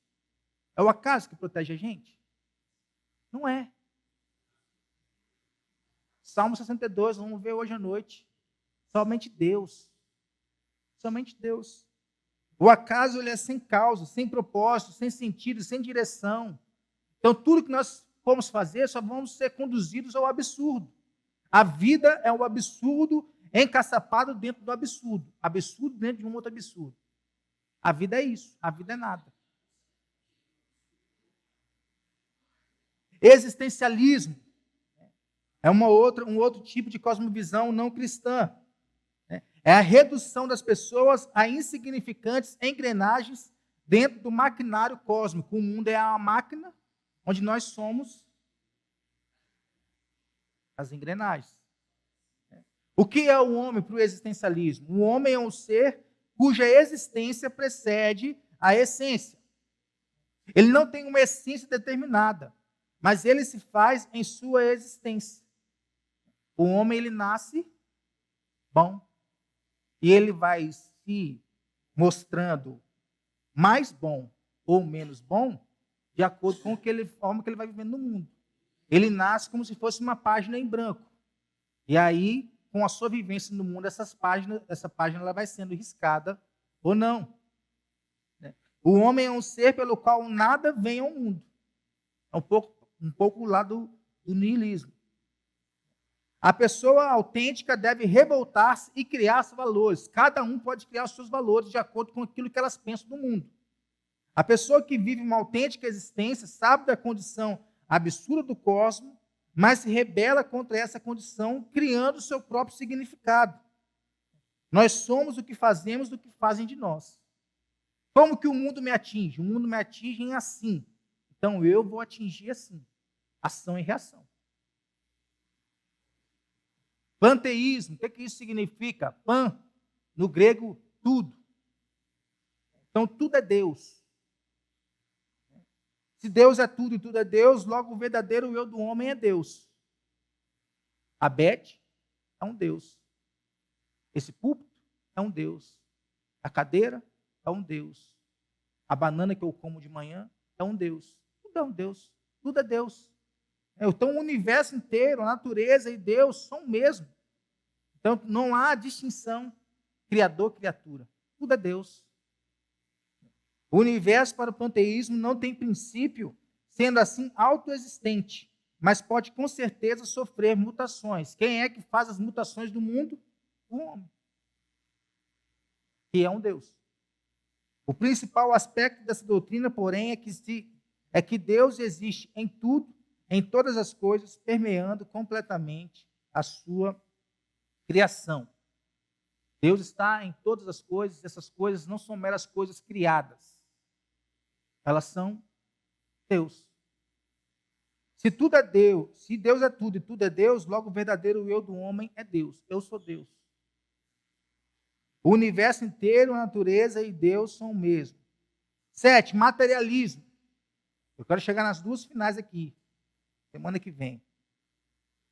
É o acaso que protege a gente? Não é. Salmo 62, vamos ver hoje à noite. Somente Deus. Somente Deus. O acaso ele é sem causa, sem propósito, sem sentido, sem direção. Então, tudo que nós formos fazer, só vamos ser conduzidos ao absurdo. A vida é um absurdo encaçapado dentro do absurdo. Absurdo dentro de um outro absurdo. A vida é isso. A vida é nada. Existencialismo é um outro tipo de cosmovisão não cristã. É a redução das pessoas a insignificantes engrenagens dentro do maquinário cósmico. O mundo é uma máquina onde nós somos as engrenagens. O que é o homem para o existencialismo? O homem é um ser cuja existência precede a essência. Ele não tem uma essência determinada, mas ele se faz em sua existência. O homem, ele nasce bom. E ele vai se mostrando mais bom ou menos bom de acordo com a forma que ele vai vivendo no mundo. Ele nasce como se fosse uma página em branco. E aí, com a sua vivência no mundo, essa página ela vai sendo riscada ou não. O homem é um ser pelo qual nada vem ao mundo. É um pouco o lado do niilismo. A pessoa autêntica deve revoltar-se e criar seus valores. Cada um pode criar os seus valores de acordo com aquilo que elas pensam do mundo. A pessoa que vive uma autêntica existência sabe da condição absurda do cosmos, mas se rebela contra essa condição, criando o seu próprio significado. Nós somos o que fazemos do que fazem de nós. Como que o mundo me atinge? O mundo me atinge assim. Então eu vou atingir assim. Ação e reação. Panteísmo, o que isso significa? Pan, no grego, tudo. Então, tudo é Deus. Se Deus é tudo e tudo é Deus, logo o verdadeiro eu do homem é Deus. A Beth é um Deus. Esse púlpito é um Deus. A cadeira é um Deus. A banana que eu como de manhã é um Deus. Tudo é um Deus. Tudo é Deus. Então, o universo inteiro, a natureza e Deus são o mesmo. Então, não há distinção criador-criatura. Tudo é Deus. O universo para o panteísmo não tem princípio, sendo assim autoexistente, mas pode com certeza sofrer mutações. Quem é que faz as mutações do mundo? O homem, que é um Deus. O principal aspecto dessa doutrina, porém, é que Deus existe em tudo, em todas as coisas, permeando completamente a sua criação. Deus está em todas as coisas, essas coisas não são meras coisas criadas. Elas são Deus. Se tudo é Deus, se Deus é tudo e tudo é Deus, logo o verdadeiro eu do homem é Deus. Eu sou Deus. O universo inteiro, a natureza e Deus são o mesmo. 7, materialismo. Eu quero chegar nas duas finais aqui, semana que vem.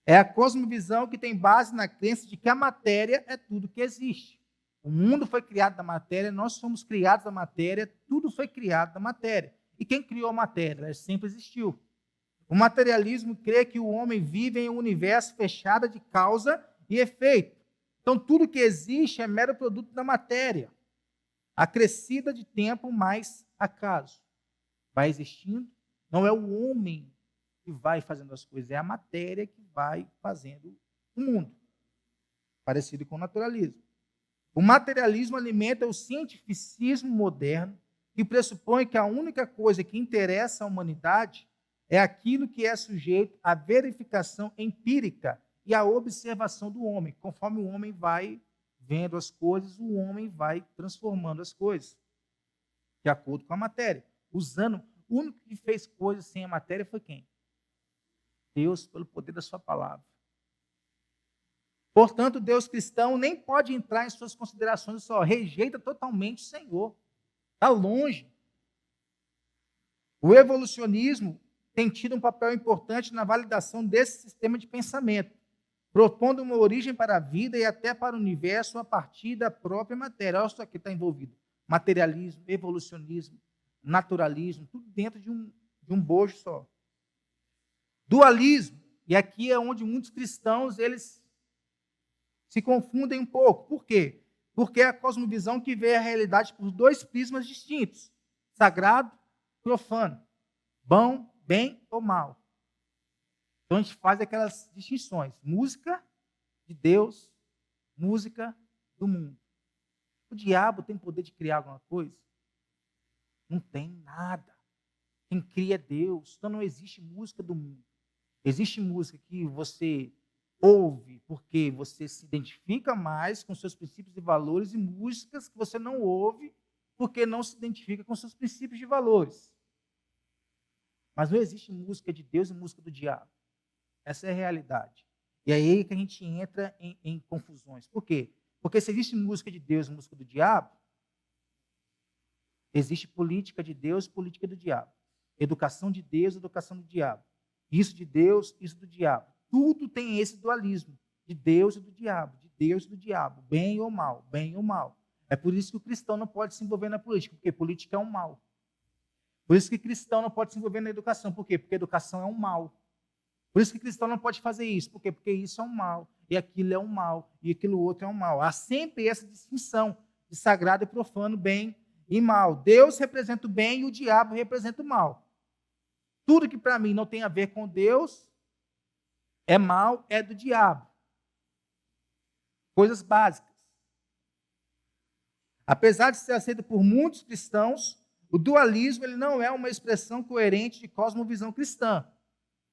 É a cosmovisão que tem base na crença de que a matéria é tudo que existe. O mundo foi criado da matéria, nós somos criados da matéria, tudo foi criado da matéria. E quem criou a matéria? Ela sempre existiu. O materialismo crê que o homem vive em um universo fechado de causa e efeito. Então, tudo que existe é mero produto da matéria, acrescida de tempo mais acaso. Vai existindo, não é o homem que vai fazendo as coisas, é a matéria que vai fazendo o mundo. Parecido com o naturalismo. O materialismo alimenta o cientificismo moderno, que pressupõe que a única coisa que interessa à humanidade é aquilo que é sujeito à verificação empírica e à observação do homem. Conforme o homem vai vendo as coisas, o homem vai transformando as coisas, de acordo com a matéria. O único que fez coisas sem a matéria foi quem? Deus, pelo poder da sua palavra. Portanto, Deus cristão nem pode entrar em suas considerações, só rejeita totalmente o Senhor. Está longe. O evolucionismo tem tido um papel importante na validação desse sistema de pensamento, propondo uma origem para a vida e até para o universo a partir da própria matéria. Olha só que está envolvido: materialismo, evolucionismo, naturalismo, tudo dentro de um bojo só. Dualismo, e aqui é onde muitos cristãos eles se confundem um pouco. Por quê? Porque é a cosmovisão que vê a realidade por dois prismas distintos: sagrado e profano, bom, bem ou mal. Então a gente faz aquelas distinções: música de Deus, música do mundo. O diabo tem poder de criar alguma coisa? Não tem nada. Quem cria é Deus. Então não existe música do mundo. Existe música que você ouve porque você se identifica mais com seus princípios e valores, e músicas que você não ouve porque não se identifica com seus princípios e valores. Mas não existe música de Deus e música do diabo. Essa é a realidade. E é aí que a gente entra em confusões. Por quê? Porque se existe música de Deus e música do diabo, existe política de Deus e política do diabo. Educação de Deus e educação do diabo. Isso de Deus, isso do diabo. Tudo tem esse dualismo de Deus e do diabo, de Deus e do diabo, bem ou mal, bem ou mal. É por isso que o cristão não pode se envolver na política, porque política é um mal. Por isso que o cristão não pode se envolver na educação, por quê? Porque educação é um mal. Por isso que o cristão não pode fazer isso, por quê? Porque isso é um mal, e aquilo é um mal, e aquilo outro é um mal. Há sempre essa distinção de sagrado e profano, bem e mal. Deus representa o bem e o diabo representa o mal. Tudo que para mim não tem a ver com Deus é mal, é do diabo. Coisas básicas. Apesar de ser aceito por muitos cristãos, o dualismo ele não é uma expressão coerente de cosmovisão cristã.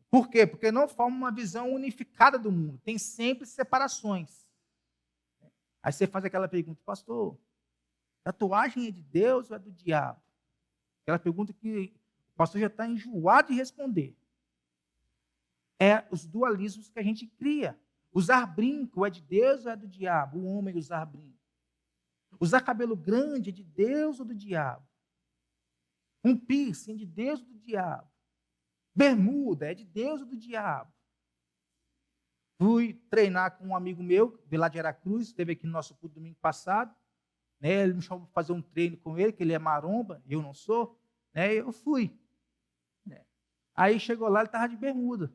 Por quê? Porque não forma uma visão unificada do mundo. Tem sempre separações. Aí você faz aquela pergunta: pastor, tatuagem é de Deus ou é do diabo? Aquela pergunta que o pastor já está enjoado de responder. É os dualismos que a gente cria. Usar brinco é de Deus ou é do diabo? O homem usar brinco. Usar cabelo grande é de Deus ou do diabo? Um piercing é de Deus ou do diabo? Bermuda é de Deus ou do diabo? Fui treinar com um amigo meu, de lá de Aracruz, esteve aqui no nosso culto domingo passado. Né, ele me chamou para fazer um treino com ele, que ele é maromba, eu não sou. Né, eu fui. Né. Aí chegou lá, ele estava de bermuda.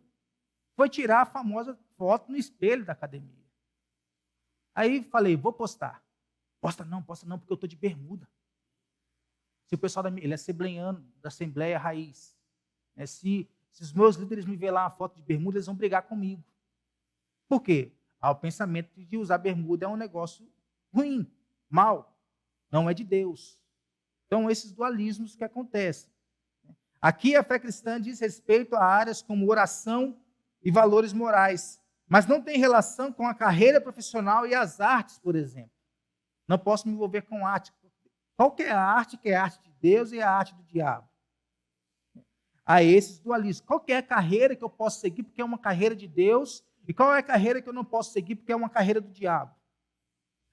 Foi tirar a famosa foto no espelho da academia. Aí falei: vou postar. Posta não, porque eu estou de bermuda. Se o pessoal ele é assembleiano, da Assembleia Raiz. Né, se os meus líderes me verem lá uma foto de bermuda, eles vão brigar comigo. Por quê? O pensamento de usar bermuda é um negócio ruim, mal. Não é de Deus. Então, esses dualismos que acontecem. Aqui a fé cristã diz respeito a áreas como oração e valores morais, mas não tem relação com a carreira profissional e as artes, por exemplo. Não posso me envolver com arte. Qual que é a arte que é a arte de Deus e a arte do diabo? Há esses dualismos. Qual que é a carreira que eu posso seguir porque é uma carreira de Deus, e qual é a carreira que eu não posso seguir porque é uma carreira do diabo?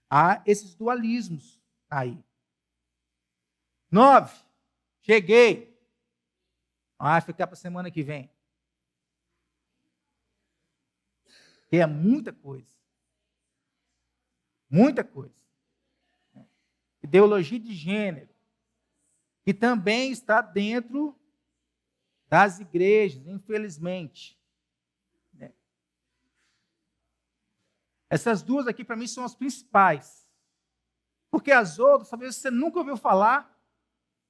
Há esses dualismos aí. 9. Cheguei. Vai ficar para a semana que vem. Que é muita coisa. Muita coisa. Ideologia de gênero, que também está dentro das igrejas, infelizmente. Essas duas aqui, para mim, são as principais. Porque as outras, talvez você nunca ouviu falar,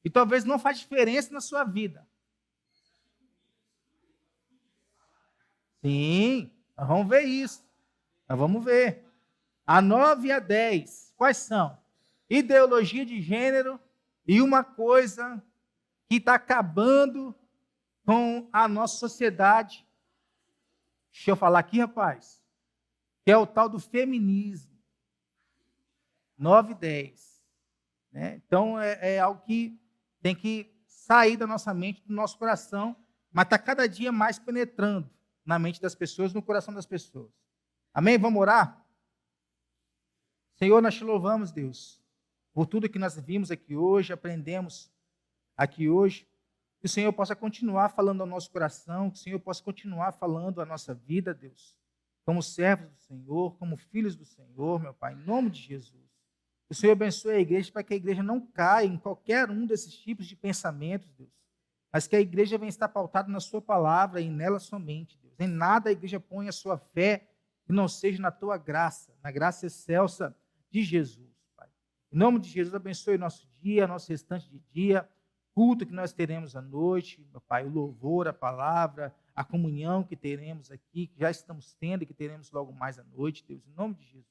e talvez não faz diferença na sua vida. Sim, nós vamos ver isso. Nós vamos ver. A 9 e a 10, quais são? Ideologia de gênero e uma coisa que está acabando com a nossa sociedade. Deixa eu falar aqui, rapaz. Que é o tal do feminismo. 9 e 10. Né? Então, é algo que tem que sair da nossa mente, do nosso coração, mas está cada dia mais penetrando na mente das pessoas, no coração das pessoas. Amém? Vamos orar? Senhor, nós te louvamos, Deus, por tudo que nós vimos aqui hoje, aprendemos aqui hoje. Que o Senhor possa continuar falando ao nosso coração, que o Senhor possa continuar falando à nossa vida, Deus, como servos do Senhor, como filhos do Senhor, meu Pai, em nome de Jesus. Que o Senhor abençoe a igreja para que a igreja não caia em qualquer um desses tipos de pensamentos, Deus, mas que a igreja venha estar pautada na sua palavra e nela somente, Deus. Em nada a igreja ponha a sua fé que não seja na tua graça, na graça excelsa de Jesus, Pai. Em nome de Jesus, abençoe o nosso dia, nosso restante de dia, culto que nós teremos à noite, meu Pai, o louvor, a palavra, a comunhão que teremos aqui, que já estamos tendo e que teremos logo mais à noite, Deus, em nome de Jesus.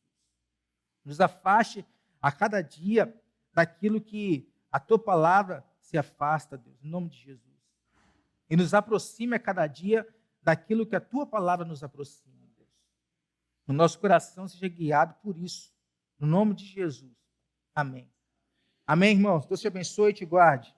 Nos afaste a cada dia daquilo que a tua palavra se afasta, Deus, em nome de Jesus. E nos aproxime a cada dia daquilo que a tua palavra nos aproxima, Deus. O nosso coração seja guiado por isso, no nome de Jesus. Amém. Amém, irmãos? Deus te abençoe e te guarde.